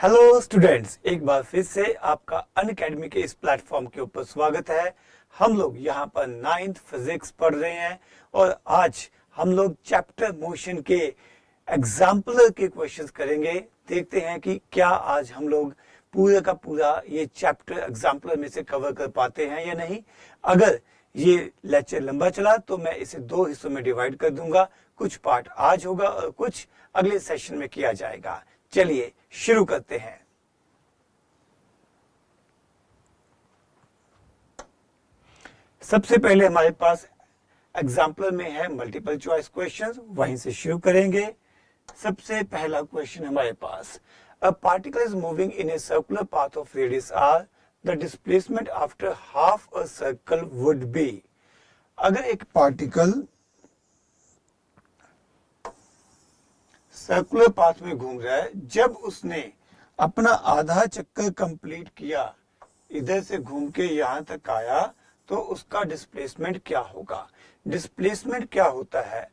Hello students, एक बार फिर से आपका अनअकैडमी के इस प्लेटफॉर्म के ऊपर स्वागत है। हम लोग यहाँ पर 9th फिजिक्स पढ़ रहे हैं और आज हम लोग चैप्टर मोशन के एग्जाम्पलर के क्वेश्चंस करेंगे। देखते हैं कि क्या आज हम लोग पूरा का पूरा ये चैप्टर एग्जाम्पलर में से कवर कर पाते हैं या नहीं। अगर ये लेक्चर लंबा चला तो मैं इसे 2 हिस्सों में डिवाइड कर दूंगा। कुछ पार्ट आज होगा और कुछ अगले सेशन में किया जाएगा। चलिए शुरू करते हैं। सबसे पहले हमारे पास एग्जाम्पलर में है मल्टीपल चॉइस क्वेश्चंस, वहीं से शुरू करेंगे। सबसे पहला क्वेश्चन हमारे पास, a particle is moving in a circular path of radius R, the displacement after half a circle would be. अगर एक पार्टिकल सर्कुलर पाथ में घूम रहा है, जब उसने अपना आधा चक्कर कंप्लीट किया, इधर से घूम के यहां तक आया, तो उसका डिस्प्लेसमेंट क्या होगा। डिस्प्लेसमेंट क्या होता है?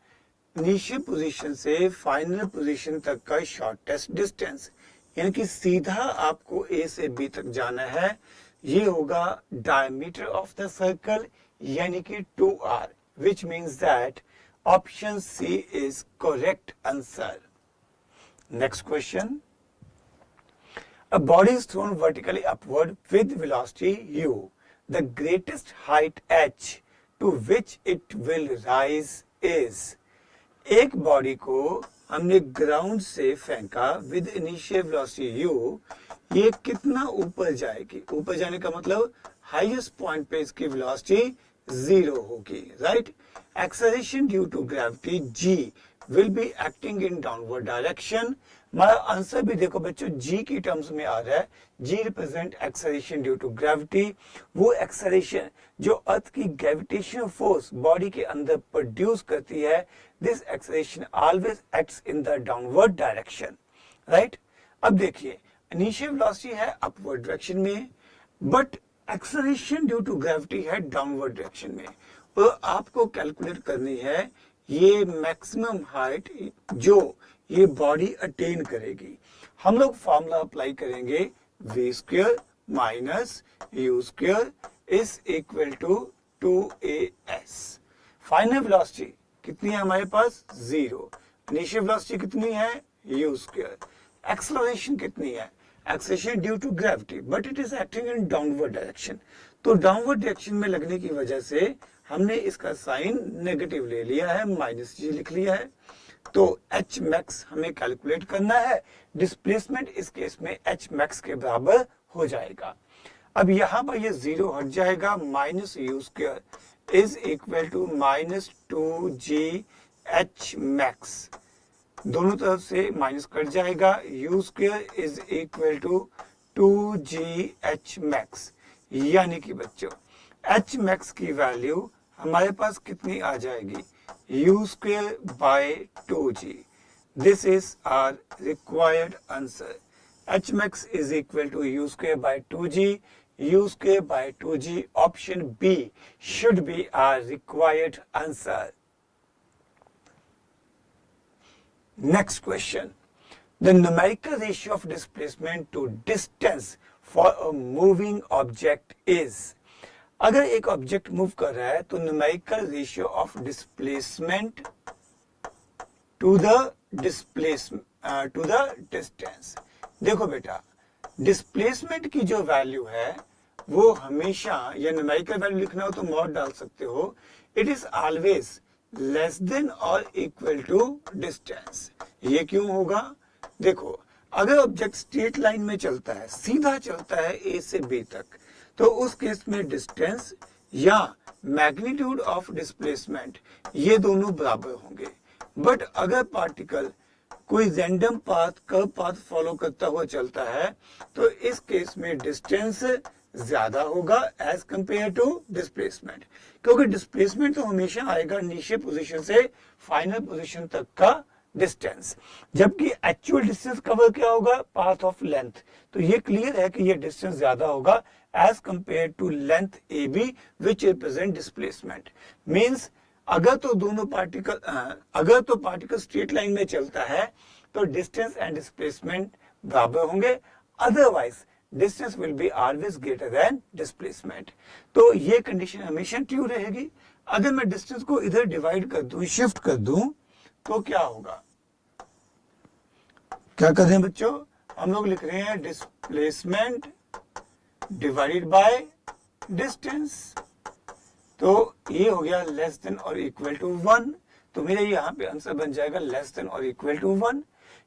इनिशियल पोजीशन से फाइनल पोजीशन तक का शॉर्टेस्ट डिस्टेंस, यानी कि सीधा आपको ए से बी तक जाना है, ये होगा डायमीटर ऑफ द सर्कल, यानी कि 2r, which means that option C is correct answer. Next question. A body is thrown vertically upward with velocity u. The greatest height h to which it will rise is. एक body को हमने ground से फेंका with initial velocity u, ये कितना ऊपर जाएगी? ऊपर जाने का मतलब हाईएस्ट पॉइंट पे इसकी वेलोसिटी 0 होगी, right. Acceleration due to gravity g will be acting in downward direction. हमारा आंसर भी देखो बच्चों, g की टर्म्स में आ रहा है। g represent acceleration due to gravity. वो एक्सेलरेशन जो अर्थ की ग्रेविटेशनल फोर्स बॉडी के अंदर प्रोड्यूस करती है, this acceleration always acts in the downward direction, right. अब देखिए, इनिशियल वेलोसिटी है अपवर्ड डायरेक्शन में, but acceleration due to gravity है डाउनवर्ड डायरेक्शन में। तो आपको कैलकुलेट करनी है ये मैक्सिमम हाइट जो ये बॉडी अटेन करेगी। हम लोग फॉर्मूला अप्लाई करेंगे, v square minus u square is equal to 2as। Final velocity कितनी है हमारे पास? 0। इनिशियल वेलोसिटी कितनी है? u square. एक्सेलरेशन कितनी है? Acceleration due to gravity, but it is acting in downward direction. तो डाउनवर्ड डायरेक्शन में लगने की वजह से हमने इसका साइन नेगेटिव ले लिया है, माइनस जी लिख लिया है। तो एच मैक्स हमें कैलकुलेट करना है। डिस्प्लेसमेंट इस केस में एच मैक्स के बराबर हो जाएगा। अब यहां पर ये 0 हट जाएगा, minus u square is equal to minus 2g h max. दोनों तरफ से माइनस कट जाएगा, u square is equal to 2g h max, यानी कि बच्चों एच मैक्स की वैल्यू हमारे पास कितनी आ जाएगी? u square by 2g। This is our required answer. h max is equal to u square by 2g. u square by 2g, option B should be our required answer. Next question. The numerical ratio of displacement to distance for a moving object is. अगर एक object move कर रहा है तो numerical ratio of displacement to the distance. देखो बेटा, displacement की जो वैल्यू है वो हमेशा, या न्यूमेरिकल वैल्यू लिखना हो तो मॉड डाल सकते हो, it is always less than और इक्वल टू डिस्टेंस। ये क्यों होगा? देखो, अगर ऑब्जेक्ट स्ट्रेट लाइन में चलता है, सीधा चलता है ए से बी तक, तो उस केस में डिस्टेंस या मैग्नीट्यूड ऑफ डिस्प्लेसमेंट ये दोनों बराबर होंगे। बट अगर पार्टिकल कोई random path, curve path follow करता हुआ चलता है, तो इस केस में डिस्टेंस ज्यादा होगा एज कंपेयर टू डिस्प्लेसमेंट, क्योंकि डिस्प्लेसमेंट तो हमेशा आएगा इनिशियल पोजीशन से फाइनल पोजीशन तक का डिस्टेंस, जबकि एक्चुअल डिस्टेंस कवर क्या होगा? Path of length. तो ये क्लियर है कि ये डिस्टेंस ज्यादा होगा as compared to length A B which represent displacement. Means अगर तो पार्टिकल स्ट्रेट लाइन में चलता है तो डिस्टेंस एंड डिस्प्लेसमेंट बराबर होंगे। Otherwise distance will be always greater than displacement. तो ये कंडीशन हमेशा ट्रू रहेगी। अगर मैं डिस्टेंस को इधर डिवाइड कर दूं, शिफ्ट कर दूं, तो क्या होगा? क्या कर रहे हैं बच्चों? हम लोग लिख रहे हैं डिस्प्लेसमेंट डिवाइडेड बाय डिस्टेंस। तो ये हो गया लेस देन और इक्वल टू 1। तो मेरा यहाँ पे आंसर बन जाएगा लेस देन और इक्वल टू 1।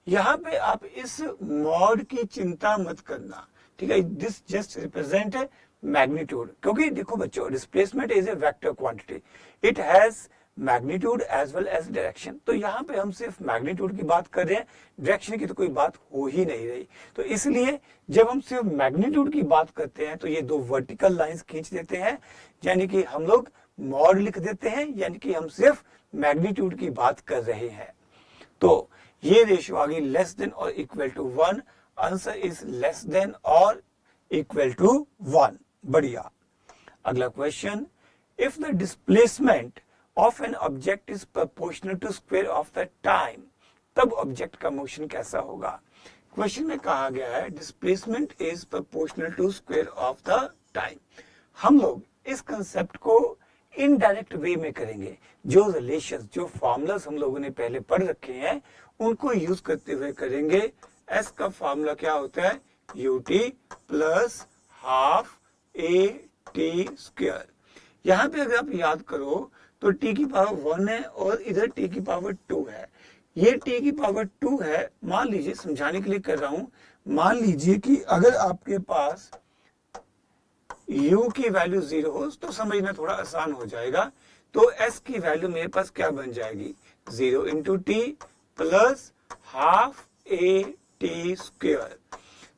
यहाँ पे आप इस मॉड की चिंता मत करना, ठीक है? दिस जस्ट रिप्रेजेंट मैग्नीट्यूड, क्योंकि देखो बच्चों, displacement is a vector quantity, it has magnitude as well as direction. तो यहाँ पे हम सिर्फ मैग्नीट्यूड की बात कर रहे हैं, डायरेक्शन की तो कोई बात हो ही नहीं रही। तो इसलिए जब हम सिर्फ मैग्नीट्यूड की बात करते हैं तो ये दो वर्टिकल लाइंस खींच देते हैं, यानी कि हम लोग मॉड लिख देते हैं, यानी कि हम सिर्फ मैग्नीट्यूड की बात कर रहे हैं। तो ये रेशियो आ गई लेस देन और equal to 1। Answer is less than और इक्वल टू 1। बढ़िया। अगला question, if the displacement of an object is proportional to square of the time, तब ऑब्जेक्ट का मोशन कैसा होगा? क्वेश्चन में कहा गया है displacement is proportional to square of the time. हम लोग इस कंसेप्ट को इनडायरेक्ट वे में करेंगे। जो रिलेशंस, जो फॉर्मूलाज हम लोगों ने पहले पढ़ रखे हैं, उनको यूज करते हुए करेंगे। एस का फॉर्मूला क्या होता है? UT plus half A T square. यहाँ पे अगर आप याद करो तो टी की पावर 1 है और इधर टी की पावर 2 है। ये टी की पावर 2 है। मान लीजिए, समझाने के लिए कर रहा हूं, मान लीजिए कि अगर आपके पास u की वैल्यू 0 हो तो समझना थोड़ा आसान हो जाएगा। तो s की वैल्यू मेरे पास क्या बन जाएगी? 0 into T plus half A T square.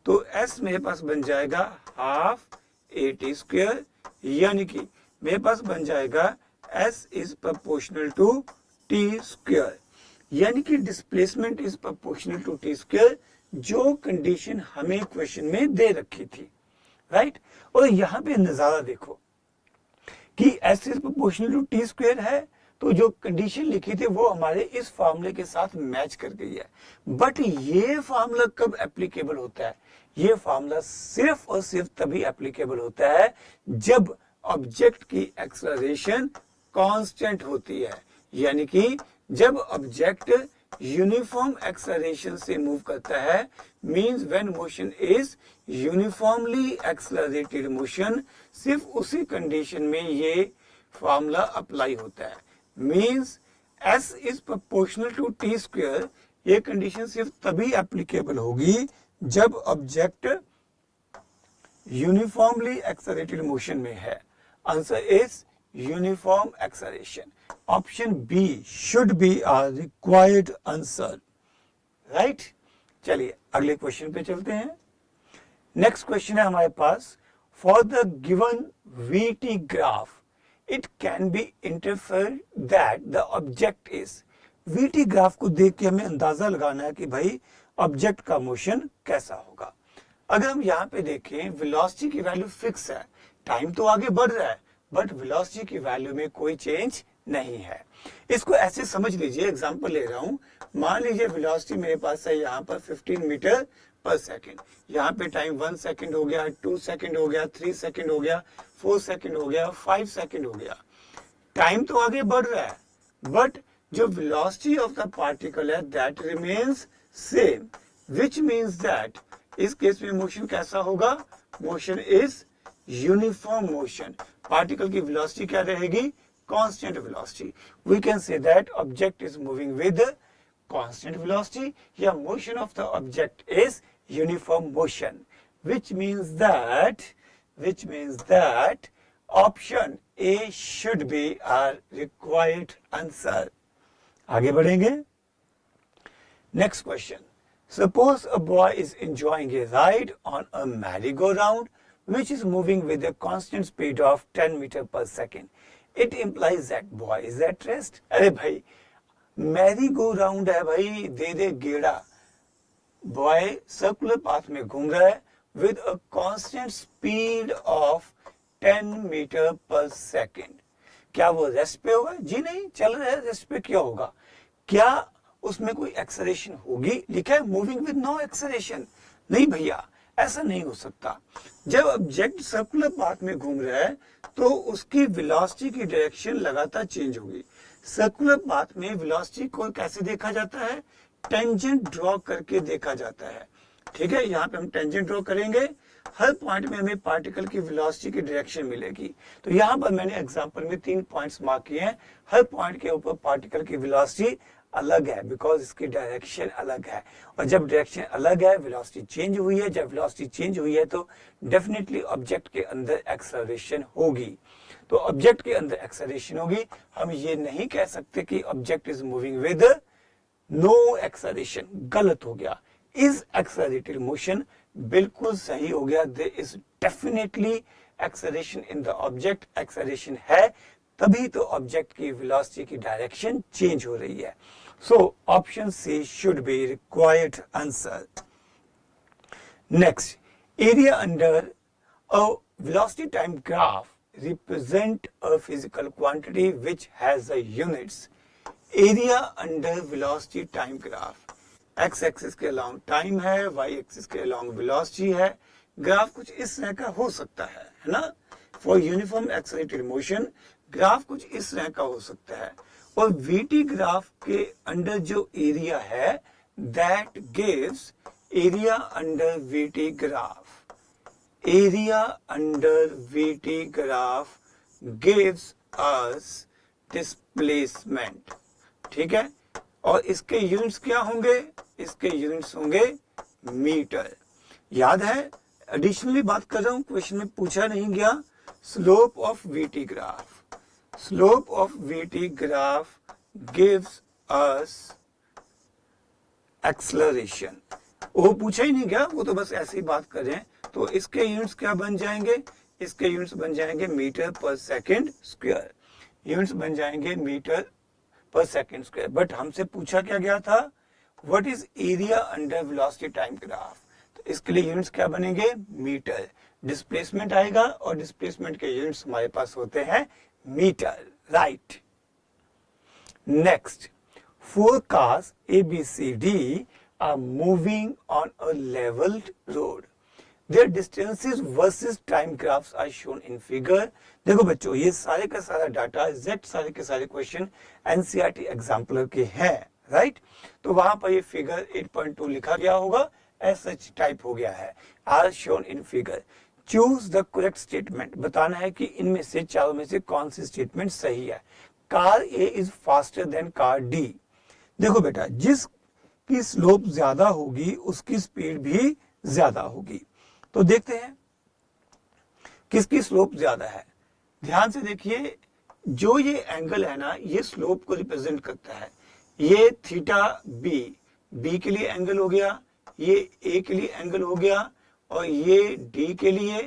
तो s मेरे पास बन जाएगा हाफ ए टी स्क्वायर, यानी कि मेरे पास बन जाएगा s is proportional to t square, यानी कि displacement is proportional to t square, जो कंडीशन हमें क्वेश्चन में दे रखी थी, राइट? और यहाँ पे नजारा देखो कि s is proportional to t square है, तो जो कंडीशन लिखी थी वो हमारे इस फॉर्मूले के साथ मैच कर गई है। बट ये फॉर्मूला कब एप्लीकेबल होता है? ये फॉर्मूला सिर्फ और सिर्फ तभी एप्लीकेबल होता है जब ऑब्जेक्ट की एक्सेलरेशन कांस्टेंट होती है, यानी कि जब ऑब्जेक्ट यूनिफॉर्म एक्सेलरेशन से मूव करता है, means when motion is uniformly accelerated motion, सिर्फ उसी कंडीशन में ये फॉर्मूला अप्लाई होता है। Means s is proportional to t square, ये कंडीशन सिर्फ तभी एप्लीकेबल होगी जब ऑब्जेक्ट यूनिफॉर्मली एक्सेलरेटेड मोशन में है। Answer is uniform acceleration. Option B should be our required answer, right? चलिए अगले क्वेश्चन पे चलते हैं। नेक्स्ट क्वेश्चन है हमारे पास, for the given VT graph it can be interfere that the object is. VT graph को देख के हमें अंदाजा लगाना है कि भाई ऑब्जेक्ट का मोशन कैसा होगा। अगर हम यहाँ पे देखें, वेलोसिटी की वैल्यू फिक्स है, टाइम तो आगे बढ़ रहा है बट वेलोसिटी की वैल्यू में कोई चेंज नहीं है। इसको ऐसे समझ लीजिए, एग्जांपल ले रहा हूं, मान लीजिए वेलोसिटी मेरे पास है यहाँ पर 15 मीटर पर सेकेंड। यहाँ पे टाइम 1 सेकेंड हो गया, 2 सेकेंड हो गया, 3 सेकेंड हो गया, 4 सेकेंड हो गया, 5 सेकेंड हो गया। टाइम तो आगे बढ़ रहा है बट जो वेलोसिटी ऑफ द पार्टिकल है that remains same, which means that इस केस में मोशन कैसा होगा? Motion is uniform motion. Particle की वेलोसिटी क्या रहेगी? Constant velocity. We can say that object is moving with constant velocity, या motion of the object is uniform motion, which means that option A should be our required answer. आगे बढ़ेंगे। Next question. Suppose a boy is enjoying a ride on a merry-go-round which is moving with a constant speed of 10 meters per second. It implies that boy is at rest. अरे भाई, merry go round है भाई, दे दे गेड़ा। Boy circular path में घूम रहा है with a constant speed of 10 metre पर सेकेंड। क्या वो रेस्ट पे होगा? जी नहीं, चल रहा है, रेस्ट पे क्या होगा? क्या उसमें कोई एक्सेलरेशन होगी? लिखा है मूविंग विद नो एक्सेलरेशन। नहीं भैया, ऐसा नहीं हो सकता। जब ऑब्जेक्ट सर्कुलर पाथ में घूम रहा है तो उसकी वेलोसिटी की डायरेक्शन लगातार चेंज होगी। सर्कुलर पाथ में वेलोसिटी को कैसे देखा जाता है? टेंजेंट ड्रॉ करके देखा जाता है। ठीक है, यहाँ पे हम टेंजेंट ड्रॉ करेंगे, हर पॉइंट में हमें पार्टिकल की वेलोसिटी की डायरेक्शन मिलेगी। तो यहाँ पर मैंने एग्जांपल में 3 पॉइंट्स मार्क किए हैं, हर पॉइंट के ऊपर पार्टिकल की वेलोसिटी अलग है, बिकॉज इसकी डायरेक्शन अलग है। और जब डायरेक्शन अलग है, वेलोसिटी चेंज हुई है, जब वेलोसिटी चेंज हुई है तो डेफिनेटली ऑब्जेक्ट के अंदर एक्सेलरेशन होगी। तो ऑब्जेक्ट के अंदर एक्सेलरेशन होगी, हम ये नहीं कह सकते कि object is moving with no acceleration, गलत हो गया। इज एक्सेलरेटेड मोशन बिल्कुल सही हो गया। There is definitely acceleration in the object, acceleration है तभी तो ऑब्जेक्ट की वेलोसिटी की डायरेक्शन चेंज हो रही है। So option C should be required answer. Next, area under a velocity time graph represent a physical quantity which has the units. Area under velocity time graph. X axis के along time है, Y axis के along velocity है। Graph कुछ इस तरह का हो सकता है ना? For uniform accelerated motion, graph कुछ इस तरह का हो सकता है। और VT ग्राफ के अंडर जो एरिया है, that gives area under VT graph. Area under VT graph gives us displacement. ठीक है, और इसके यूनिट्स क्या होंगे? इसके यूनिट्स होंगे मीटर। याद है, एडिशनली बात कर रहा हूं, क्वेश्चन में पूछा नहीं गया। Slope of VT graph, slope of VT graph gives us acceleration. वो पूछा ही नहीं गया, वो तो बस ऐसे ही बात कर रहे हैं। तो इसके यूनिट्स क्या बन जाएंगे? इसके यूनिट्स बन जाएंगे मीटर पर सेकंड स्क्वायर। यूनिट्स बन जाएंगे मीटर पर सेकंड स्क्वायर। बट हमसे पूछा क्या गया था? What is area under velocity time graph? तो इसके लिए यूनिट्स क्या बनेंगे? मीटर। डिस्प्लेसमेंट आएगा और डिस्प्लेसमेंट के यूनिट्स हमारे पास होते हैं metre, right. Next, 4 cars ABCD are moving on a leveled road. Their distances versus time graphs are shown in figure. देखो बच्चों, ये सारे का सारा डाटा, एग्जैक्ट सारे के सारे क्वेश्चन एनसीईआरटी एग्जाम्पलर के हैं, राइट? तो वहां पर ये फिगर 8.2 लिखा गया होगा, एज सच टाइप हो गया है, are shown in figure. Choose the correct statement, बताना है कि इनमें से चारों में से कौन सी स्टेटमेंट सही है। Car A is faster then car D. देखो बेटा, जिसकी स्लोप ज्यादा होगी उसकी स्पीड भी ज्यादा होगी। तो देखते हैं किसकी स्लोप ज्यादा है। ध्यान से देखिए, जो ये एंगल है ना, ये स्लोप को रिप्रेजेंट करता है। ये थीटा बी, बी के लिए एंगल हो गया, ये ए के लिए एंगल हो गया, और ये डी के लिए,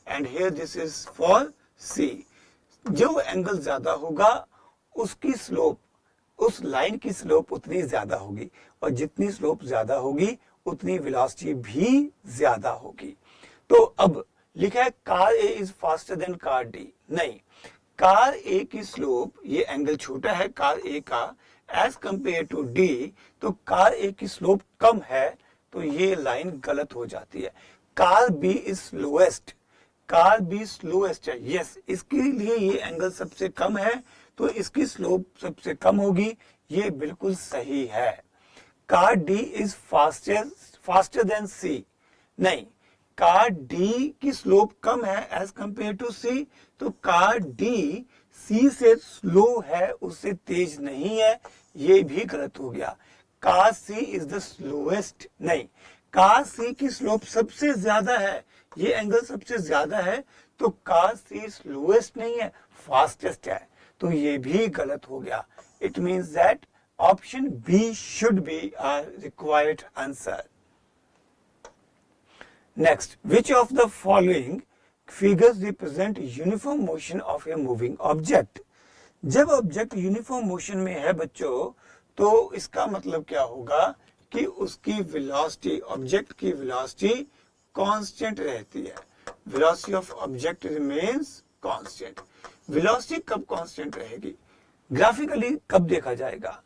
and here this is for C. जो एंगल ज्यादा होगा उसकी स्लोप, उस लाइन की स्लोप उतनी ज्यादा होगी, और जितनी स्लोप ज्यादा होगी उतनी वेलोसिटी भी ज्यादा होगी। तो अब लिखा है car A is faster then car D. नहीं, कार ए की स्लोप, ये एंगल छोटा है कार ए का, एज कंपेयर टू डी, तो कार ए की स्लोप कम है, तो ये लाइन गलत हो जाती है। Car B is slowest, car B slowest है, यस, इसके लिए ये एंगल सबसे कम है, तो इसकी स्लोप सबसे कम होगी, ये बिल्कुल सही है। Car D is faster than C. नहीं, कार डी की स्लोप कम है एज कंपेयर टू सी, तो कार डी सी से स्लो है, उससे तेज नहीं है, ये भी गलत हो गया। Car C is the slowest. नहीं, कार सी की स्लोप सबसे ज्यादा है, ये एंगल सबसे ज्यादा है, तो कार सी स्लोएस्ट नहीं है, फास्टेस्ट है, तो ये भी गलत हो गया। It means that option B should be our required answer. Next, which of the following figures represent uniform motion of a moving object? जब ऑब्जेक्ट यूनिफॉर्म मोशन में है बच्चों, तो इसका मतलब क्या होगा कि उसकी वेलोसिटी, ऑब्जेक्ट की वेलोसिटी कांस्टेंट रहती है। Velocity of object remains constant. Velocity कब कांस्टेंट रहेगी? ग्राफिकली कब देखा जाएगा?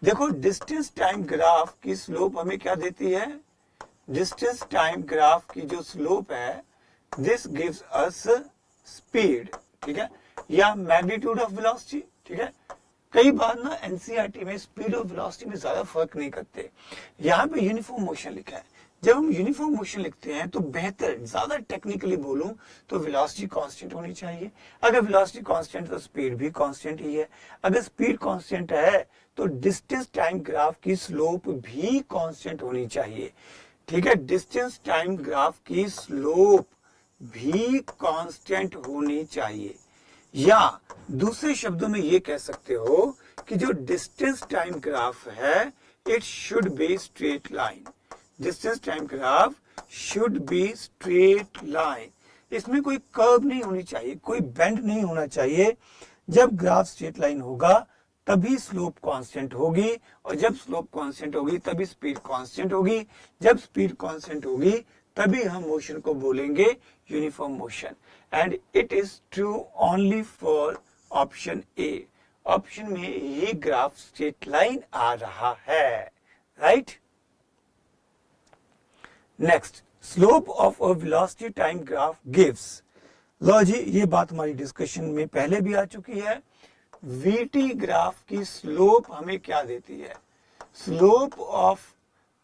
देखो, डिस्टेंस टाइम ग्राफ की स्लोप हमें क्या देती है? डिस्टेंस टाइम ग्राफ की जो स्लोप है, दिस गिव्स अस स्पीड, ठीक है, या मैग्नीट्यूड ऑफ वेलोसिटी, ठीक है। कई बार ना एनसीईआरटी में स्पीड और वेलोसिटी में ज्यादा फर्क नहीं करते, यहाँ पे यूनिफॉर्म मोशन लिखा है। जब हम यूनिफॉर्म मोशन लिखते हैं तो बेहतर, ज्यादा टेक्निकली बोलूं तो वेलोसिटी कांस्टेंट होनी चाहिए। अगर वेलोसिटी कांस्टेंट तो स्पीड भी कांस्टेंट ही है। अगर स्पीड कांस्टेंट है तो डिस्टेंस टाइम ग्राफ की स्लोप भी कांस्टेंट होनी चाहिए, ठीक है। डिस्टेंस टाइम ग्राफ की स्लोप भी कांस्टेंट होनी चाहिए, या दूसरे शब्दों में ये कह सकते हो कि जो डिस्टेंस टाइम ग्राफ है, it should be straight line. Distance time graph should be straight line. इसमें कोई कर्व नहीं होनी चाहिए, कोई बेंड नहीं होना चाहिए। जब ग्राफ स्ट्रेट लाइन होगा तभी स्लोप कांस्टेंट होगी, और जब स्लोप कांस्टेंट होगी तभी स्पीड कांस्टेंट होगी। जब स्पीड कांस्टेंट होगी तभी हम मोशन को बोलेंगे uniform motion, and it is true only for option A. Option में ये ग्राफ स्ट्रेट लाइन आ रहा है, right. Next, slope of a velocity time graph gives. लो जी, ये बात हमारी डिस्कशन में पहले भी आ चुकी है। वीटी ग्राफ की स्लोप हमें क्या देती है? Slope of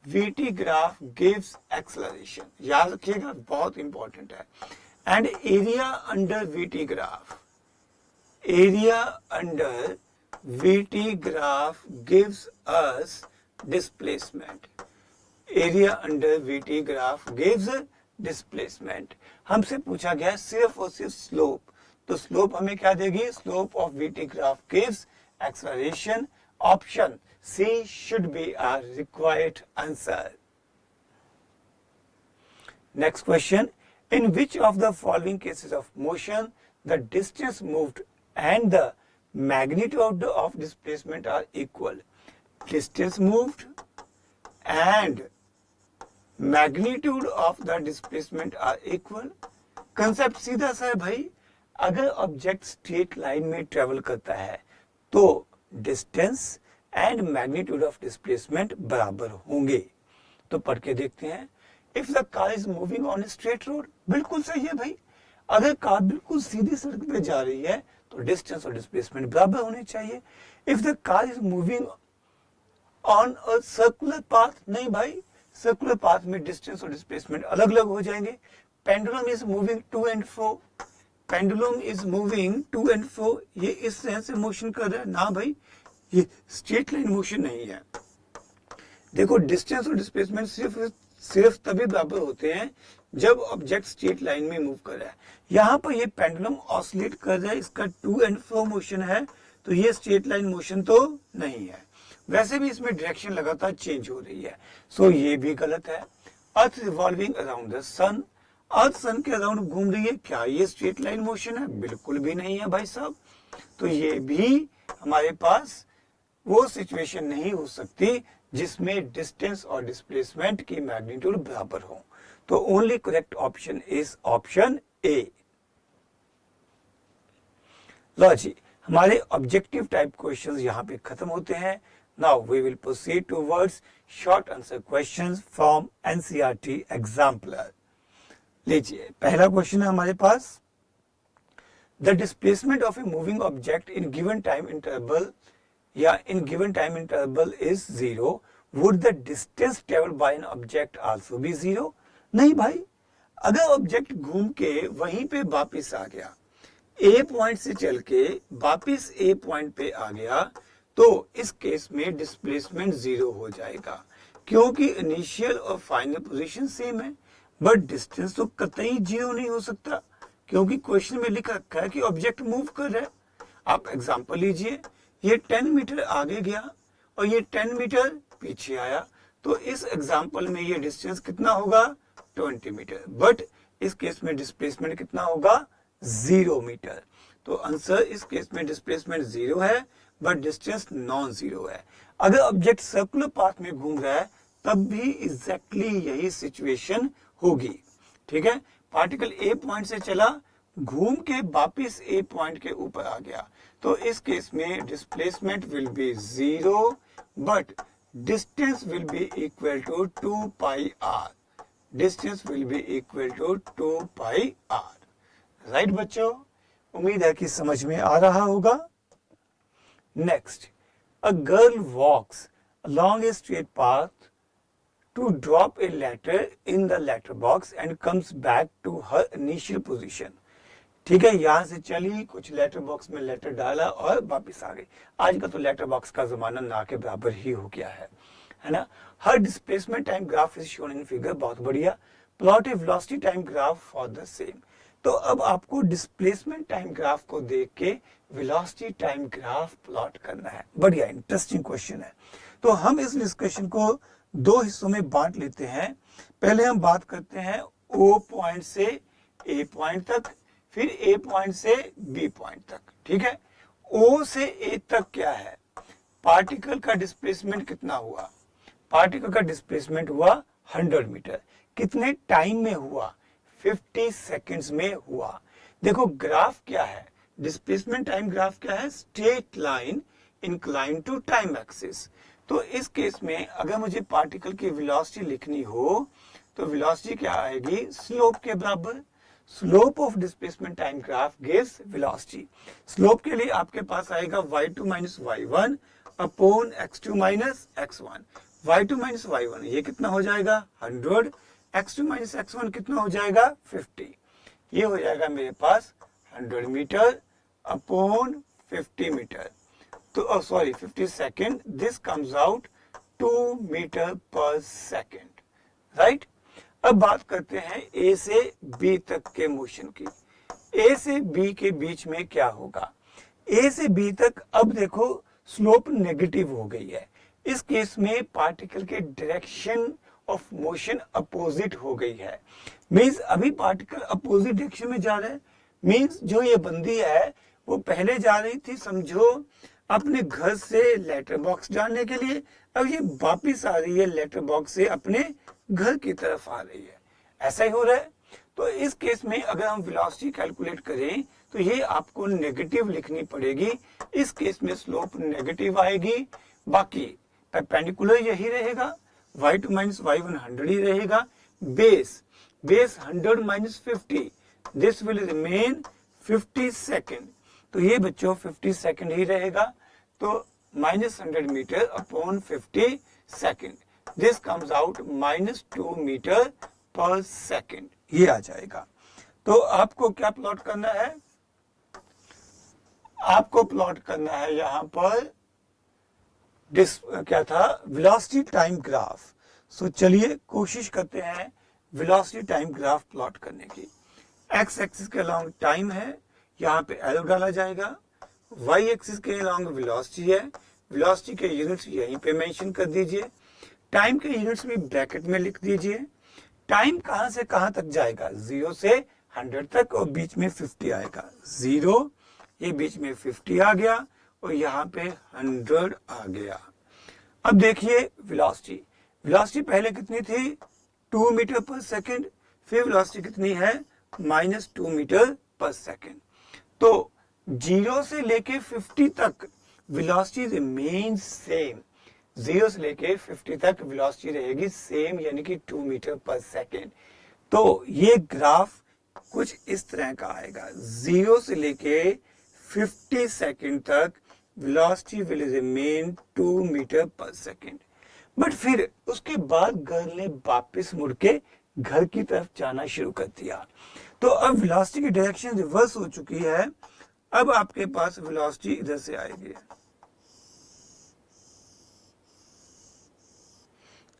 VT graph gives acceleration, याद रखिएगा, बहुत इंपॉर्टेंट है। And area under VT graph, area under VT graph gives us displacement. Area under VT graph gives displacement. हमसे पूछा गया सिर्फ और सिर्फ स्लोप, तो स्लोप हमें क्या देगी? Slope of VT graph gives acceleration. Option C should be a required answer. Next question. In which of the following cases of motion the distance moved and the magnitude of displacement are equal? Distance moved and magnitude of the displacement are equal. Concept सीधा सा है भाई, अगर object straight line में travel करता है तो distance and magnitude of displacement बराबर होंगे। तो पढ़ के देखते हैं। If the car is moving on straight road, बिल्कुल सही है भाई। अगर कार बिल्कुल सीधी सड़क पे जा रही है तो डिस्टेंस और डिस्प्लेसमेंट बराबर होने चाहिए। If the car is moving on a circular path, नहीं भाई, सर्कुलर पाथ में डिस्टेंस और डिस्प्लेसमेंट अलग अलग हो जाएंगे। Pendulum is moving to and fro, pendulum is moving to and fro, ये इस तरह से मोशन कर रहा है ना भाई, ये स्ट्रेट लाइन मोशन नहीं है। देखो, डिस्टेंस और डिस्प्लेसमेंट सिर्फ तभी बराबर होते हैं जब ऑब्जेक्ट स्ट्रेट लाइन में मूव कर रहा है। यहाँ पर ये पेंडुलम ऑसिलेट कर रहा है, इसका टू एंड फ्रो मोशन है, तो ये स्ट्रेट लाइन मोशन तो नहीं है। वैसे भी इसमें डायरेक्शन लगातार चेंज हो रही है, सो ये भी गलत है। अर्थ रिवॉल्विंग अराउंड द सन, अर्थ सन के अराउंड घूम रही है, क्या ये स्ट्रेट लाइन मोशन है? बिल्कुल भी नहीं है भाई साहब। तो ये भी हमारे पास वो सिचुएशन नहीं हो सकती जिसमें डिस्टेंस और डिस्प्लेसमेंट की मैग्नीट्यूड बराबर हो। तो only correct option is option A. लो जी, हमारे ऑब्जेक्टिव टाइप क्वेश्चंस यहां पे खत्म होते हैं। Now we will proceed towards short answer questions from NCERT exemplar. लीजिए, पहला क्वेश्चन है हमारे पास। The displacement of a moving object in given time interval या in given time interval is 0, would the distance traveled by an object also be 0? नहीं भाई, अगर object घूम के वहीं पे वापिस आ गया, ए पॉइंट से चल के वापिस ए पॉइंट पे आ गया, तो इस केस में डिस्प्लेसमेंट 0 हो जाएगा, क्योंकि इनिशियल और फाइनल पोजीशन सेम है। बट डिस्टेंस तो कतई 0 नहीं हो सकता, क्योंकि क्वेश्चन में लिखा रखा है कि ऑब्जेक्ट मूव कर रहा है। आप एग्जांपल लीजिए, ये 10 मीटर आगे गया और ये 10 मीटर पीछे आया, तो इस एग्जांपल में ये डिस्टेंस कितना होगा? 20 मीटर। बट इस केस में डिस्प्लेसमेंट कितना होगा? 0 मीटर। तो आंसर इस केस में डिस्प्लेसमेंट 0 है, बट डिस्टेंस नॉन जीरो है। अगर ऑब्जेक्ट सर्कुलर पाथ में घूम रहा है तब भी एग्जैक्टली यही सिचुएशन होगी, ठीक है। पार्टिकल ए पॉइंट से चला, घूम के वापिस ए पॉइंट के ऊपर आ गया, तो इस केस में displacement will be 0, but distance will be equal to 2 pi r. Distance will be equal to 2 pi r. Right बच्चों, उम्मीद है कि समझ में आ रहा होगा। Next, a girl walks along a straight path to drop a letter in the letter box and comes back to her initial position। ठीक है, यहां से चली, कुछ लेटर बॉक्स में लेटर डाला और वापस आ गई। आज का तो लेटर बॉक्स का जमाना ना के बराबर ही हो गया है ना। हर displacement time graph is shown in figure, बहुत बढ़िया। Plot a velocity time graph for the same. तो अब आपको डिस्प्लेसमेंट टाइम ग्राफ को देख के वेलोसिटी टाइम ग्राफ प्लॉट करना है। बढ़िया, इंटरेस्टिंग क्वेश्चन है। तो हम इस डिस्कशन को दो हिस्सों में बांट लेते हैं। पहले हम बात करते हैं ओ पॉइंट से ए पॉइंट तक, फिर ए पॉइंट से बी पॉइंट तक। ठीक है, ओ से ए तक क्या है, पार्टिकल का डिस्प्लेसमेंट कितना हुआ। पार्टिकल का डिस्प्लेसमेंट हुआ 100 मीटर। कितने टाइम में हुआ, 50 सेकेंड्स में हुआ। देखो ग्राफ क्या है, डिस्प्लेसमेंट टाइम ग्राफ क्या है, straight line incline to time axis. तो इस केस में अगर मुझे पार्टिकल की वेलोसिटी लिखनी हो तो वेलोसिटी क्या आएगी, स्लोप के बराबर। Slope of displacement time graph gives velocity. Slope के लिए आपके पास आएगा y2 minus y1 upon x2 minus x1। y2 minus y1 ये कितना हो जाएगा 100, x2 माइनस x1 कितना हो जाएगा 50। ये हो जाएगा मेरे पास 100 मीटर अपॉन 50 मीटर। तो sorry 50 second, this comes out 2 metre पर सेकेंड। राइट, अब बात करते हैं ए से बी तक के मोशन की। ए से बी के बीच में क्या होगा, ए से बी तक अब देखो स्लोप नेगेटिव हो गई है। इस केस में पार्टिकल के डायरेक्शन ऑफ मोशन अपोजिट हो गई है। मींस अभी पार्टिकल अपोजिट डायरेक्शन में जा रहा है। मींस जो ये बंदी है वो पहले जा रही थी समझो अपने घर से लेटर बॉक्स डालने के लिए, अब ये वापिस आ रही है लेटर बॉक्स से अपने घर की तरफ आ रही है। ऐसा ही हो रहा है। तो इस केस में अगर हम वेलोसिटी कैलकुलेट करें तो ये आपको नेगेटिव लिखनी पड़ेगी। इस केस में स्लोप नेगेटिव आएगी, बाकी परपेंडिकुलर यही रहेगा, y2 माइनस y1 100 ही रहेगा। Base 100 minus 50, this will remain 50 second. तो ये बच्चों 50 सेकेंड ही रहेगा। तो minus 100 metre upon 50 second, this comes out minus 2 metre पर सेकेंड, ये आ जाएगा। तो आपको क्या प्लॉट करना है, आपको प्लॉट करना है यहां पर क्या था, वेलोसिटी टाइम ग्राफ। सो चलिए कोशिश करते हैं वेलोसिटी टाइम ग्राफ प्लॉट करने की। एक्स एक्सिस के अलोंग टाइम है, यहाँ पे एरो डाला जाएगा। वाई एक्सिस के अलोंग वेलोसिटी है, वेलोसिटी के यूनिट्स यहीं पे मेंशन कर दीजिए। टाइम के यूनिट्स भी ब्रैकेट में लिख दीजिए। टाइम कहां से कहां तक जाएगा, 0 से 100 तक और बीच में 50 आएगा। 0, ये बीच में 50 आ गया और यहाँ पे 100 आ गया। अब देखिए वेलोसिटी, वेलोसिटी पहले कितनी थी 2 मीटर पर सेकेंड, फिर वेलोसिटी कितनी है -2 मीटर पर सेकेंड। तो 0 से लेके 50 तक वेलोसिटी रिमेन सेम। 0 से लेके 50 तक वेलोसिटी रहेगी सेम, यानी कि 2 मीटर पर सेकेंड। तो ये ग्राफ कुछ इस तरह का आएगा। 0 से लेके 50 सेकेंड तक वेलोसिटी विल रिमेन 2 मीटर पर सेकेंड। बट फिर उसके बाद गर्ल ने वापस मुड़ के घर की तरफ जाना शुरू कर दिया। तो अब वेलोसिटी की डायरेक्शन रिवर्स हो चुकी है। अब आपके पास वेलोसिटी इधर से आएगी,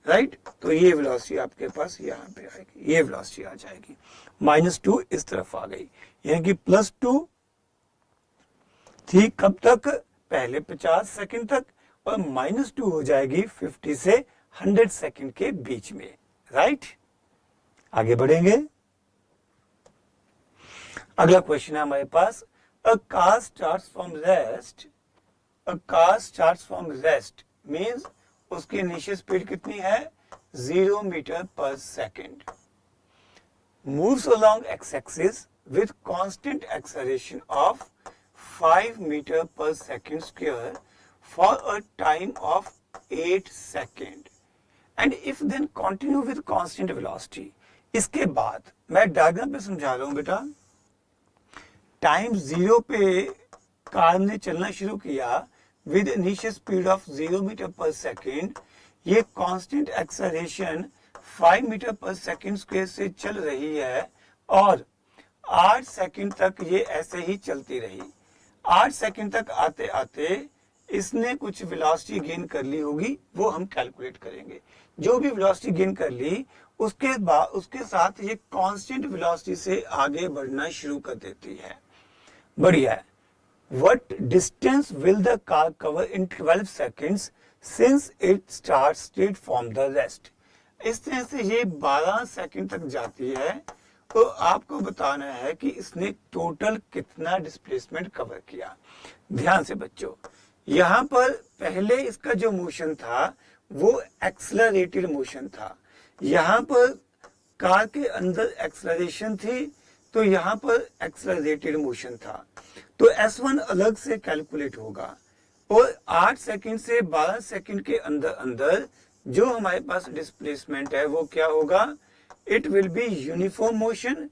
राइट। तो ये वेलोसिटी आपके पास यहाँ पे आएगी, ये वेलोसिटी आ जाएगी। -2 इस तरफ आ गई, यानी कि +2 थी कब तक, पहले 50 सेकंड तक, और -2 हो जाएगी 50 से 100 सेकंड के बीच में, राइट। आगे बढ़ेंगे। अगला क्वेश्चन है हमारे पास, a car starts from rest. A car starts from rest means उसकी इनिशियल स्पीड कितनी है 0 मीटर पर second. Moves along X axis with constant acceleration of 5 meter per second square for a time of 8 seconds, and if then continue with constant velocity, इसके बाद मैं diagram पे समझा रहा हूं बेटा। टाइम 0 पे कार ने चलना शुरू किया with initial speed of 0 metre पर सेकेंड। ये कांस्टेंट एक्सेलरेशन 5 मीटर पर सेकेंड स्क्वायर से चल रही है और 8 सेकंड तक ये ऐसे ही चलती रही। 8 सेकंड तक आते आते इसने कुछ वेलोसिटी गेन कर ली होगी, वो हम कैलकुलेट करेंगे। जो भी वेलोसिटी गेन कर ली उसके बाद उसके साथ ये कांस्टेंट वेलोसिटी से आगे बढ़ना शुरू कर देती है। बढ़िया है। What distance will the car cover in 12 seconds since it starts straight from the rest? इस तरह से ये 12 सेकंड तक जाती है, तो आपको बताना है कि इसने टोटल कितना डिस्प्लेसमेंट कवर किया। ध्यान से बच्चों, यहाँ पर पहले इसका जो मोशन था वो एक्सेलरेटेड मोशन था। यहाँ पर कार के अंदर एक्सेलरेशन थी, तो यहाँ पर एक्सेलरेटेड मोशन था। तो S1 अलग से कैलकुलेट होगा और 8 सेकंड से 12 सेकंड के अंदर अंदर जो हमारे पास डिस्प्लेसमेंट है वो क्या होगा? It will be uniform motion.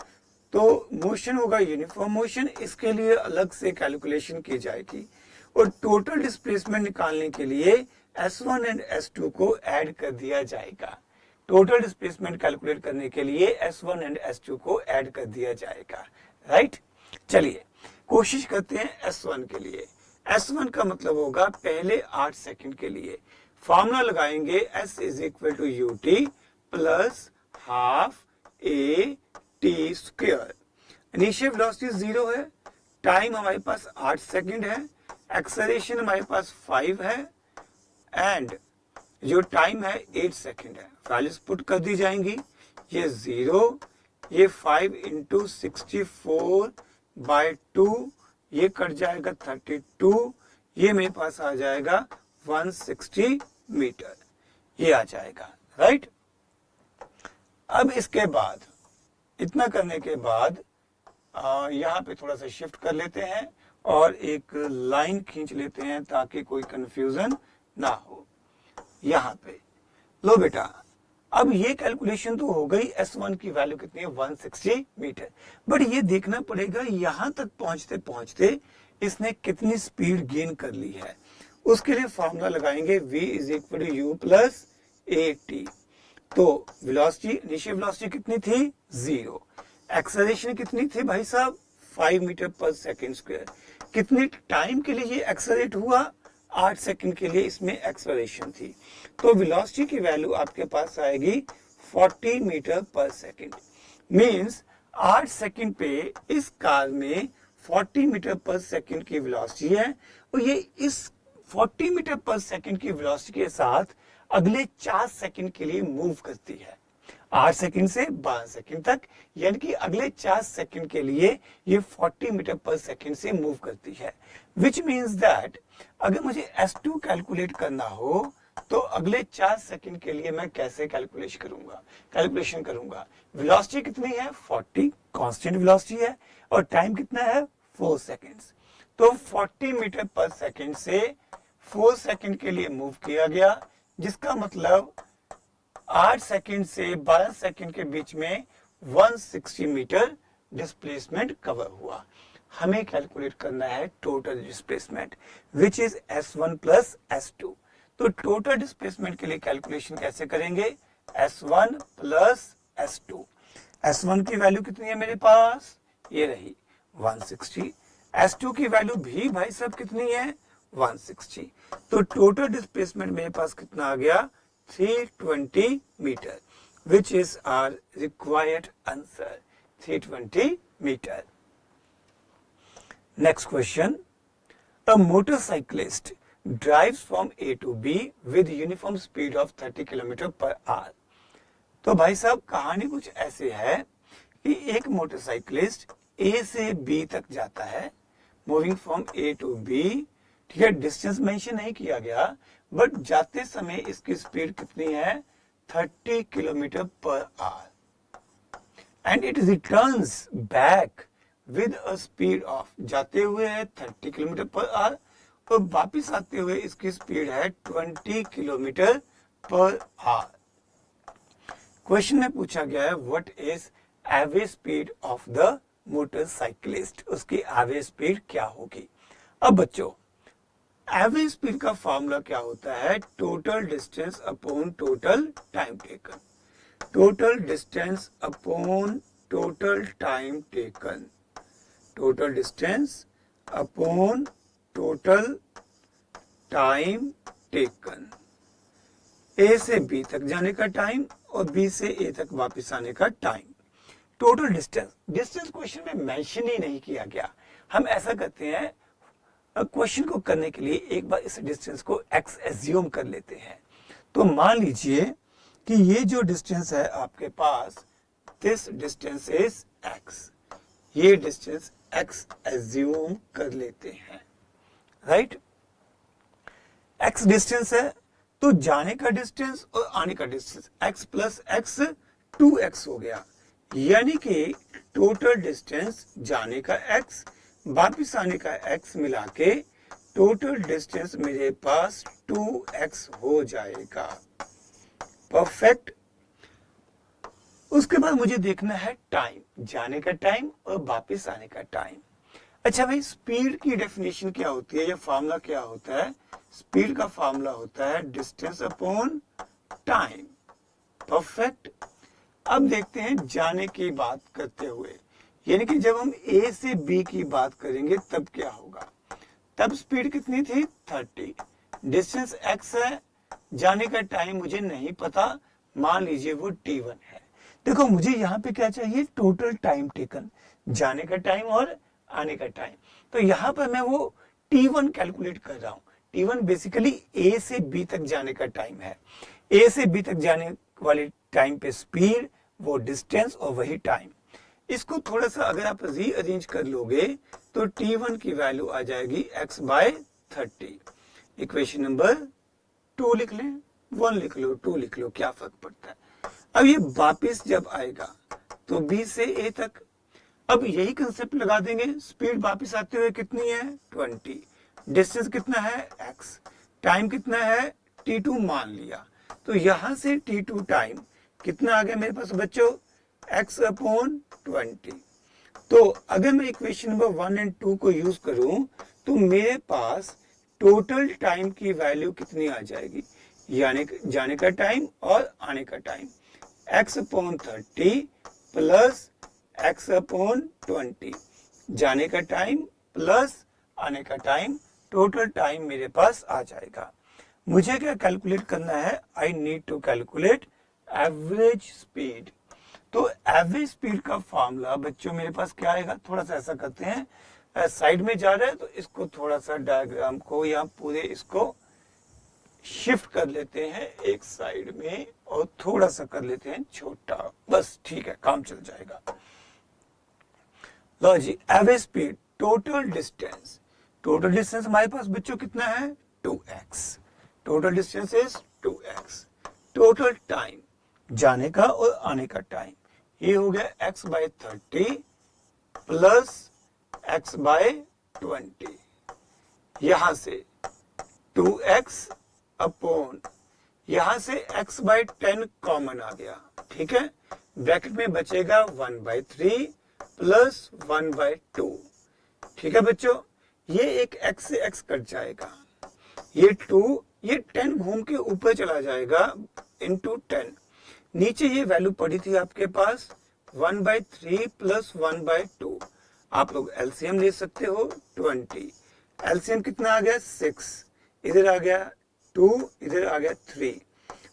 तो मोशन होगा यूनिफॉर्म मोशन, इसके लिए अलग से कैलकुलेशन की जाएगी और टोटल डिस्प्लेसमेंट निकालने के लिए S1 एंड S2 को ऐड कर दिया जाएगा। टोटल डिस्प्लेसमेंट कैलकुलेट करने के लिए S1 एंड S2 को ऐड कर दिया जाएगा। राइट, चलिए कोशिश करते हैं S1 के लिए। S1 का मतलब होगा पहले 8 सेकंड के लिए फॉर्मूला लगाएंगे S is equal to UT plus half AT square. Initial velocity 0 है, टाइम हमारे पास 8 सेकंड है, एक्सेलरेशन हमारे पास 5 है एंड जो टाइम है 8 सेकंड है। वैल्यूज पुट कर दी जाएंगी। ये 0, ये 5 इंटू 64/2, ये कट जाएगा 32, ये मेरे पास आ जाएगा 160 मीटर, ये आ जाएगा। राइट, अब इसके बाद इतना करने के बाद यहाँ पे थोड़ा सा शिफ्ट कर लेते हैं और एक लाइन खींच लेते हैं ताकि कोई कंफ्यूजन ना हो। यहाँ पे लो बेटा, अब ये कैलकुलेशन तो हो गई। S1 की वैल्यू कितनी है? 160 मीटर। बट ये देखना पड़ेगा यहाँ तक पहुंचते पहुंचते इसने कितनी स्पीड गेन कर ली है। उसके लिए फॉर्मूला लगाएंगे V is equal to U plus AT। तो वेलोसिटी, इनिशियल वेलोसिटी कितनी थी? 0। एक्सेलरेशन कितनी थी भाई साहब? 5 मीटर पर सेकेंड स्क्वायर। कितने टाइम के लिए ये एक्सेलरेट हुआ? 8 सेकंड के लिए इसमें एक्सेलरेशन थी। तो वेलोसिटी की वैल्यू आपके पास आएगी 40 मीटर पर सेकंड। मींस 8 सेकंड पे इस कार में 40 मीटर पर सेकंड की वेलोसिटी है और ये इस 40 मीटर पर सेकंड की वेलोसिटी के साथ अगले 4 सेकंड के लिए मूव करती है। 8 सेकंड से 12 सेकंड तक, यानी कि अगले 4 सेकंड के लिए ये 40 मीटर पर सेकंड से मूव करती है। विच मीन्स दैट अगर मुझे S2 कैलकुलेट करना हो तो अगले 4 सेकंड के लिए मैं कैसे कैलकुलेशन करूंगा? वेलोसिटी कितनी है? 40, कांस्टेंट वेलोसिटी है और टाइम कितना है? 4 सेकंड्स। तो 40 मीटर पर सेकंड से 4 सेकंड के लिए मूव किया गया, जिसका मतलब 8 सेकंड से 12 सेकंड के बीच में 160 मीटर डिस्प्लेसमेंट कवर हुआ। हमें कैलकुलेट करना है total displacement which is S1 plus S2। तो टोटल डिस्प्लेसमेंट के लिए कैलकुलेशन कैसे करेंगे? S1 plus S2। S1 की वैल्यू कितनी है मेरे पास? ये रही 160। S2 की वैल्यू भी भाई साहब कितनी है? 160। तो टोटल डिस्प्लेसमेंट मेरे पास कितना आ गया? 320 metre, which is our required answer, 320 meter. Next question. A motorcyclist drives from A to B with uniform speed of 30 km per hour. तो भाई साहब कहानी कुछ ऐसे है कि एक मोटरसाइकिलिस्ट A से B तक जाता है, moving from A to B। ठीक है, डिस्टेंस मेंशन नहीं किया गया, बट जाते समय इसकी स्पीड कितनी है? 30 kilometre per hour and it returns back with a speed of, जाते हुए है 30 किलोमीटर पर आवर और वापिस आते हुए इसकी स्पीड है 20 किलोमीटर पर आवर। क्वेश्चन में पूछा गया है what is average speed of the motorcyclist, उसकी एवरेज स्पीड क्या होगी। अब बच्चों एवरेज स्पीड का फॉर्मूला क्या होता है, total distance upon total time taken, total distance upon total time taken, total distance upon total time taken, A से बी तक जाने का टाइम और बी से ए तक वापस आने का time. Total distance, distance question में मेंशन ही नहीं किया गया। हम ऐसा करते हैं, क्वेश्चन को करने के लिए एक बार इस डिस्टेंस को x एज्यूम कर लेते हैं। तो मान लीजिए कि ये जो डिस्टेंस है आपके पास, दिस डिस्टेंस इज x, ये डिस्टेंस x एज्यूम कर लेते हैं, राइट। x डिस्टेंस है तो जाने का डिस्टेंस और आने का distance x plus x 2x हो गया, यानी कि टोटल डिस्टेंस जाने का x वापिस आने का x मिला के टोटल डिस्टेंस मेरे पास 2x हो जाएगा। परफेक्ट। उसके बाद मुझे देखना है टाइम, जाने का टाइम और वापिस आने का टाइम। अच्छा भाई, स्पीड की डेफिनेशन क्या होती है या फॉर्मूला क्या होता है? स्पीड का फॉर्मूला होता है डिस्टेंस अपॉन टाइम। परफेक्ट। अब देखते हैं जाने की बात करते हुए, यानी कि जब हम ए से बी की बात करेंगे तब क्या होगा। तब स्पीड कितनी थी? 30। डिस्टेंस x है, जाने का टाइम मुझे नहीं पता, मान लीजिए वो t1 है। देखो मुझे यहाँ पे क्या चाहिए, टोटल टाइम टेकन, जाने का टाइम और आने का टाइम। तो यहाँ पर मैं वो t1 कैलकुलेट कर रहा हूँ। t1 बेसिकली ए से बी तक जाने का टाइम है। ए से बी तक जाने वाले टाइम पे स्पीड, वो डिस्टेंस और वही टाइम। इसको थोड़ा सा अगर आप रीअरेंज कर लोगे तो t1 की वैल्यू आ जाएगी x बाय 30। इक्वेशन नंबर 2 लिख लें, 1 लिख लो, 2 लिख लो, क्या फर्क पड़ता है। अब ये वापिस जब आएगा तो b से a तक, अब यही कंसेप्ट लगा देंगे। स्पीड वापिस आते हुए कितनी है? 20। डिस्टेंस कितना है? x। टाइम कितना है? t2 मान लिया। तो यहां से t2 टाइम कितना आ गया मेरे पास बच्चों? x upon 20। तो अगर मैं इक्वेशन नंबर 1 एंड 2 को यूज करूं तो मेरे पास टोटल टाइम की वैल्यू कितनी आ जाएगी, यानी जाने का टाइम और आने का time, x upon 30 plus x upon 20। जाने का टाइम प्लस आने का टाइम, टोटल टाइम मेरे पास आ जाएगा। मुझे क्या कैलकुलेट करना है? I need to calculate average speed. तो एवरेज स्पीड का फॉर्मूला बच्चों मेरे पास क्या आएगा? थोड़ा सा ऐसा करते हैं, साइड में जा रहा है तो इसको थोड़ा सा डायग्राम को या पूरे इसको शिफ्ट कर लेते हैं एक साइड में और थोड़ा सा कर लेते हैं छोटा, बस ठीक है, काम चल जाएगा। लो जी, average speed, total distance. Total distance हमारे पास बच्चों कितना है? 2x। Total distance is 2x। Total time, जाने का और आने का टाइम, ये हो गया x by 30 plus x by 20। यहां से 2x अपॉन, यहां से x बाय 10 कॉमन आ गया, ठीक है। ब्रैकेट में बचेगा 1/3 प्लस 1/2, ठीक है बच्चों। ये एक x से x कट जाएगा, ये 2, ये 10 घूम के ऊपर चला जाएगा इंटू 10। नीचे ये वैल्यू पड़ी थी आपके पास 1/3 प्लस 1/2। आप लोग एलसीएम ले सकते हो 20। एलसीएम कितना आ गया? 6। इधर आ गया 2, इधर आ गया 3,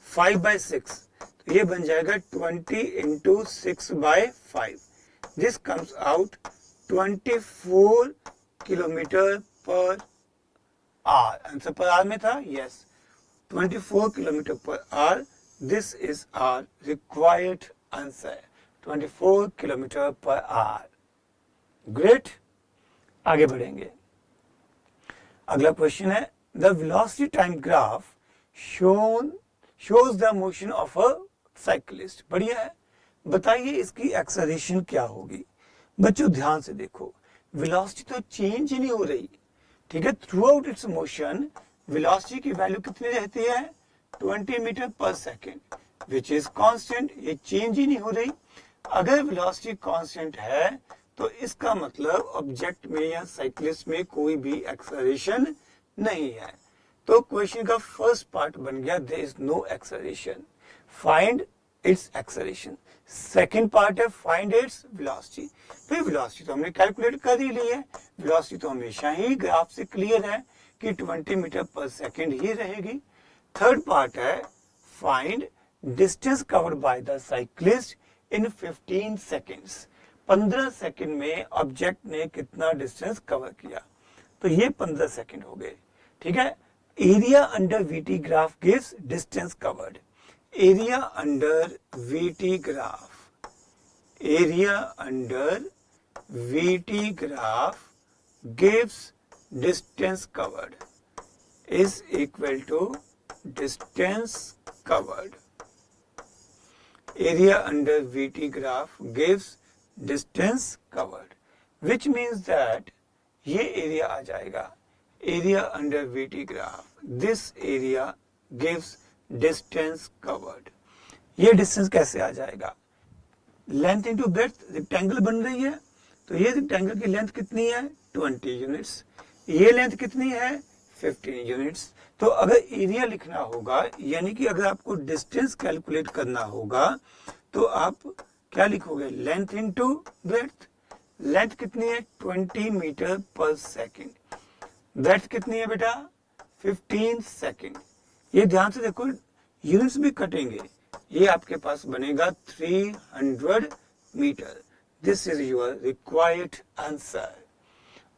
5/6। तो ये बन जाएगा 20 into 6/5। This comes out 24 kilometre per hour. Answer per hour में था, yes, 24 kilometre per hour. This is our required answer, 24 kilometre per hour. Great, आगे बढ़ेंगे। अगला क्वेश्चन है, the velocity time graph shows the motion of a cyclist। बढ़िया है, बताइए इसकी एक्सेलरेशन क्या होगी। बच्चों ध्यान से देखो, वेलोसिटी तो चेंज ही नहीं हो रही, ठीक है। Through out it's motion velocity की वैल्यू कितनी रहती है? 20 मीटर पर सेकेंड। विच इज कांस्टेंट, ये चेंज ही नहीं हो रही। अगर वेलोसिटी कांस्टेंट है तो इसका मतलब ऑब्जेक्ट में या साइक्लिस्ट में कोई भी एक्सेलरेशन नहीं है। तो क्वेश्चन का फर्स्ट पार्ट बन गया there is no acceleration, find its acceleration. Second part है फाइंड इट्स वेलोसिटी। फिर वेलोसिटी तो हमने कैलकुलेट कर ही ली है, वेलोसिटी तो हमेशा ही ग्राफ से क्लियर है कि 20 मीटर पर सेकंड ही रहेगी। थर्ड पार्ट है find distance covered by the cyclist in 15 seconds. 15 second में ऑब्जेक्ट ने कितना डिस्टेंस कवर किया, तो ये 15 सेकंड हो गए। ठीक है, area under VT graph gives distance covered. Area under VT graph, area under VT graph gives distance covered is equal to distance covered. Area under VT graph gives distance covered, which means that ये area आ जाएगा area under VT graph. This area gives distance covered. ये distance कैसे आ जाएगा? Length into breadth, rectangle बन रही है, तो ये rectangle की length कितनी है? 20 units. ये length कितनी है? 15 यूनिट्स। तो अगर एरिया लिखना होगा, यानी कि अगर आपको डिस्टेंस कैलकुलेट करना होगा, तो आप क्या लिखोगे? Length into breadth. लेंथ कितनी है? 20 मीटर पर सेकंड। ब्रेड्थ कितनी है बेटा? 15 सेकंड। ये ध्यान से देखो, यूनिट्स भी कटेंगे, ये आपके पास बनेगा 300 metre. This is your required answer.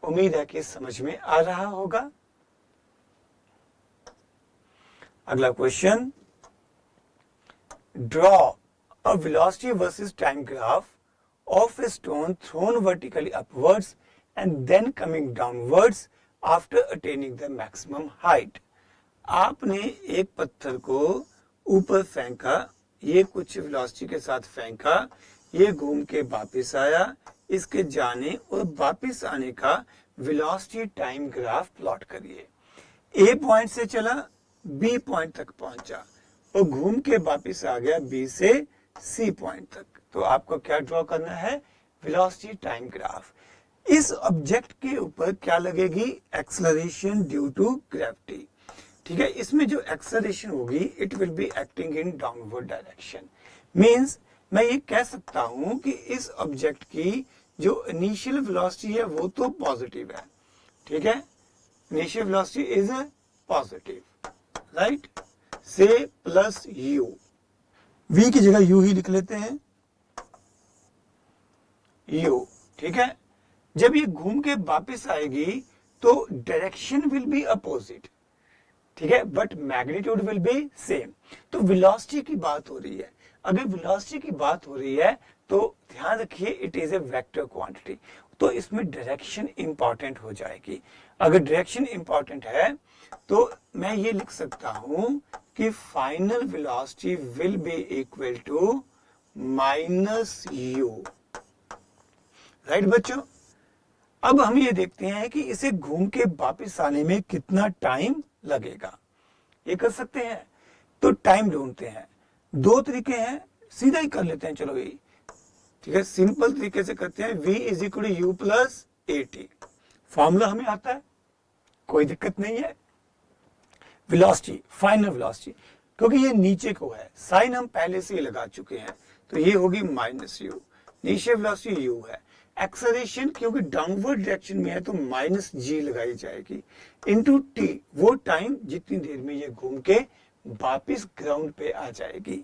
उम्मीद है कि समझ में आ रहा होगा। अगला question, draw a velocity versus time graph of a stone thrown vertically upwards and then coming downwards after attaining the maximum height. आपने एक पत्थर को ऊपर फेंका, ये कुछ वेलोसिटी के साथ फेंका, ये घूम के वापिस आया, इसके जाने और वापिस आने का वेलोसिटी टाइम ग्राफ प्लॉट करिए। ए पॉइंट से चला, बी पॉइंट तक पहुंचा और घूम के वापिस आ गया बी से सी पॉइंट तक। तो आपको क्या ड्रॉ करना है? Velocity time graph. इस ऑब्जेक्ट के ऊपर क्या लगेगी? Acceleration due to gravity. ठीक है, इसमें जो एक्सेलरेशन होगी it will be acting in downward direction. Means मैं ये कह सकता हूं कि इस ऑब्जेक्ट की जो इनिशियल वेलोसिटी है वो तो पॉजिटिव है। ठीक है, initial velocity is positive, right? से प्लस यू, v की जगह u ही लिख लेते हैं, u। ठीक है, जब ये घूम के वापस आएगी तो डायरेक्शन विल बी अपोजिट, ठीक है, but magnitude will be same. तो वेलोसिटी की बात हो रही है। अगर वेलोसिटी की बात हो रही है तो ध्यान रखिए it is a vector quantity, तो इसमें डायरेक्शन इंपॉर्टेंट हो जाएगी। अगर डायरेक्शन इंपॉर्टेंट है तो मैं ये लिख सकता हूं कि final velocity will be equal to minus u. Right बच्चों, अब हम ये देखते हैं कि इसे घूम के वापस आने में कितना टाइम लगेगा। ये कर सकते हैं, तो टाइम ढूंढते हैं। दो तरीके हैं, सीधा ही कर लेते हैं, चलो ये ठीक है, सिंपल तरीके से करते हैं। v is equal to u plus a t, formula हमें आता है, कोई दिक्कत नहीं है। वेलोसिटी, फाइनल वेलोसिटी, क्योंकि ये नीचे को है, साइन हम पहले से ही लगा चुके हैं, तो ये होगी माइनस यू। नीचे वेलोसिटी यू है। एक्सेलरेशन क्योंकि डाउनवर्ड डायरेक्शन में है तो माइनस जी लगाई जाएगी, इनटू टी, वो टाइम जितनी देर में ये घूम के वापिस ग्राउंड पे आ जाएगी।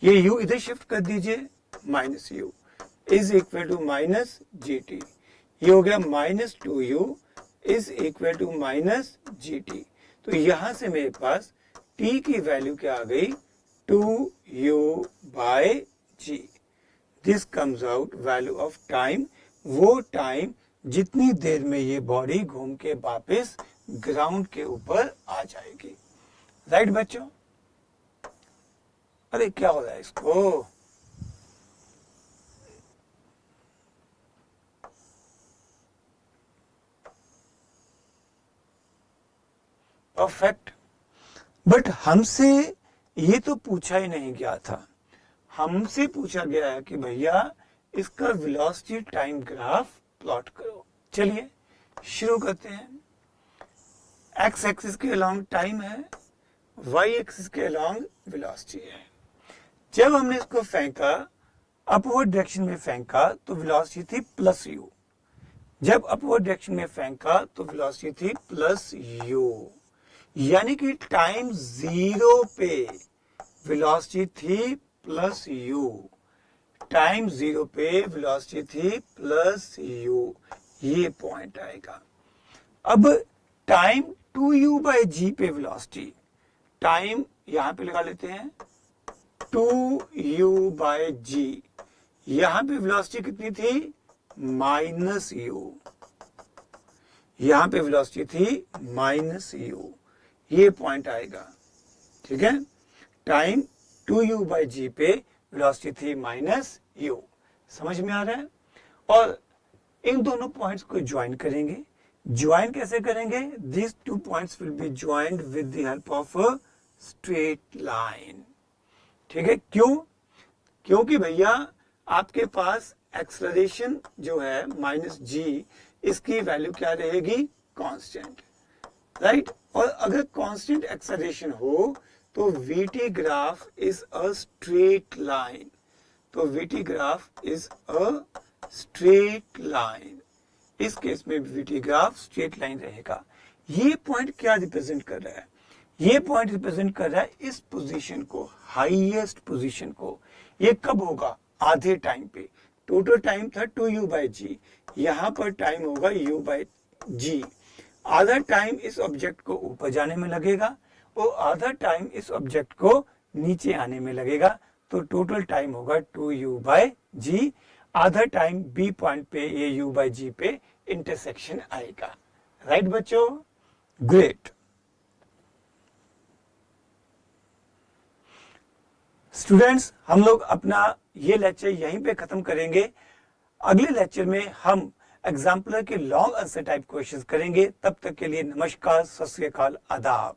ये यू इधर शिफ्ट कर दीजिए, minus u is equal to minus g t. ये हो गया minus 2u is equal to minus g t. तो यहां से मेरे पास t की वैल्यू क्या आ गई? 2u by g. This comes out value of time, वो टाइम जितनी देर में ये बॉडी घूम के वापस ग्राउंड के ऊपर आ जाएगी। राइट बच्चों? अरे क्या हो रहा है इसको? परफेक्ट। बट हमसे ये तो पूछा ही नहीं गया था। हमसे पूछा गया है कि भैया इसका वेलोसिटी टाइम ग्राफ प्लॉट करो। चलिए शुरू करते हैं। एक्स एक्सिस के अलोंग टाइम है, वाई एक्सिस के अलोंग वेलोसिटी है। जब हमने इसको फेंका, अपवर्ड डायरेक्शन में फेंका तो वेलोसिटी थी प्लस यू। जब अपवर्ड डायरेक्शन में फेंका तो वेलोसिटी थी प्लस यू, यानी कि टाइम 0 पे वेलोसिटी थी प्लस यू। टाइम 0 पे वेलोसिटी थी प्लस यू, ये पॉइंट आएगा। अब टाइम 2u/g पे वेलोसिटी, टाइम यहां पे लगा लेते हैं 2u/g, यहां पे वेलोसिटी कितनी थी -u, यहां पे वेलोसिटी थी -u, ये पॉइंट आएगा। ठीक है, टाइम 2u/g पे वेलोसिटी थी -u। समझ में आ रहा है? और इन दोनों पॉइंट्स को ज्वाइन करेंगे। ज्वाइन कैसे करेंगे? This two points will be joined with the help of a straight line. ठीक है, क्यों? क्योंकि भैया आपके पास एक्सेलरेशन जो है -g, इसकी वैल्यू क्या रहेगी? Constant, right? और अगर कांस्टेंट एक्सेलरेशन हो तो vt graph is a straight line. तो vt graph is a straight line. इस केस में vt ग्राफ स्ट्रेट लाइन रहेगा। ये पॉइंट क्या रिप्रेजेंट कर रहा है? ये पॉइंट रिप्रेजेंट कर रहा है इस पोजीशन को, हाईएस्ट पोजीशन को। ये कब होगा? आधे टाइम पे। टोटल टाइम था 2u/g, यहां पर टाइम होगा u/g। आधा टाइम इस ऑब्जेक्ट को ऊपर जाने में लगेगा और आधा टाइम इस ऑब्जेक्ट को नीचे आने में लगेगा। तो टोटल टाइम होगा 2u/g। आधा टाइम बी पॉइंट पे ये u/g पे इंटरसेक्शन आएगा। राइट बच्चों? ग्रेट। स्टूडेंट्स, हम लोग अपना ये लेक्चर यहीं पे खत्म करेंगे। अगले लेक्चर में हम एग्जाम्पलर के लॉन्ग आंसर टाइप क्वेश्चंस करेंगे। तब तक के लिए नमस्कार, सत श्री अकाल, आदाब।